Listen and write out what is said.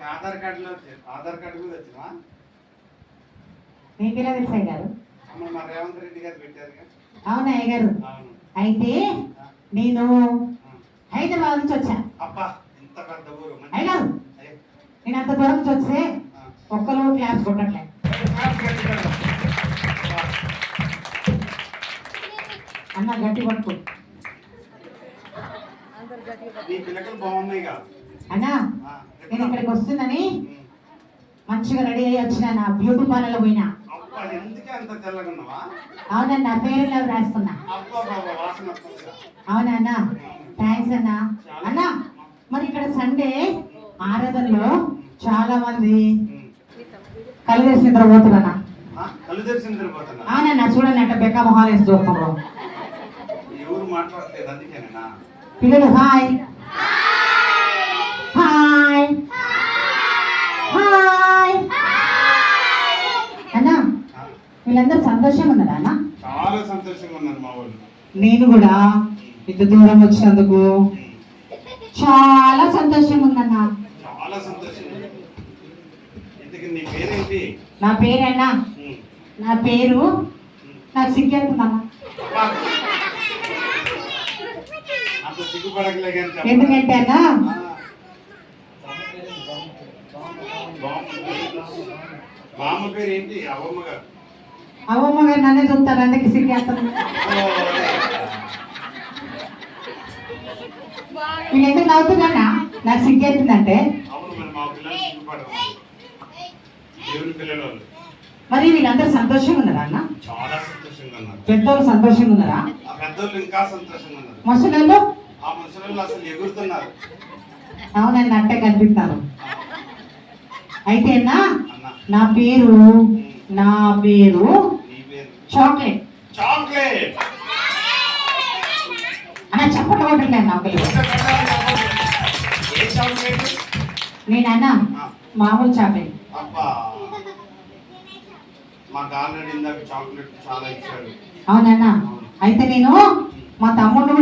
Aadhaar card మీద వచ్చినా నీకెలా తెలుసు అయ్య గారు? మా రేవంత్ రెడ్డి గారు పెట్టారు. అవునా అయ్య గారు? అయితే నేను హైదరాబాద్ నుంచి వచ్చా. అబ్బా ఇంత పెద్ద ఊరు అయ్య గారు, నేను అంత దూరం నుంచి వస్తే ఒక్కరు క్లాస్ కొట్టట్లే. అన్న గట్టి పట్టుకో. అన్నా నేను ఇక్కడికి వస్తుందని మంచిగా రెడీ అయ్యి వచ్చిన. నా బ్యూటీ పార్లర్ లో పోయినా. అవునన్నా, నా పేరు రాసుకున్నా. అవునా అన్న, థ్యాంక్స్ అన్నా. అన్నా మరి ఇక్కడ సండే ఆరాధనలో చాలా మంది కళ్ళు తెరిచి నిద్రపోతున్నా. అవునన్నా, చూడండి అట్లా బెక్క మొహాలు వేసి చూస్తున్నారు. పిల్లలు హాయ్ హాయ్ హాయ్ అన్నా, వీళ్ళందరూ సంతోషంగా ఉన్నారా అన్న? చాలా సంతోషంగా ఉన్నారు మా వాళ్ళు. నేను కూడా ఇంత దూరం వచ్చినందుకు చాలా సంతోషంగా ఉందన్నా. చాలా సంతోషం. నీ పేరేంటి? నా పేరేనా? నా పేరు నాకు సిగ్గేస్తుందన్నా. ఎందుకంటే అన్నా బామ్మ పేరు ఏంటి? అవమ్మ గారు. అవమ్మ గారు నన్నే చూస్తారు, అందుకే సిగ్గేస్తుంది. వీళ్ళు ఎందుకు నవ్వుతున్నా? నాకు సిగ్గేస్తుందంటే మరి వీళ్ళందరూ సంతోషంగా ఉన్నారా అన్న? చాలా సంతోషంగా ఉన్నారు. పెద్దోళ్ళు సంతోషంగా ఉన్నారా? పెద్దోళ్ళు ఇంకా సంతోషంగా ఉన్నారు. ముసలోళ్ళు? ఆ ముసలోళ్ళు అసలు ఎగురుతున్నారు. అవునండి, అట్టే కనిపిస్తారు. అయితే అన్న నా పేరు చాక్లెట్. చాక్లెట్ అన్న చెప్పట్లు కొట్టండి నాకు. నేనన్నా మామూలు చాక్లెట్. మాకు ఆల్రెడీ ఇందాక చాక్లెట్ చాలా ఇచ్చాడు. అవునన్నా, అయితే నేను మా తమ్ముడు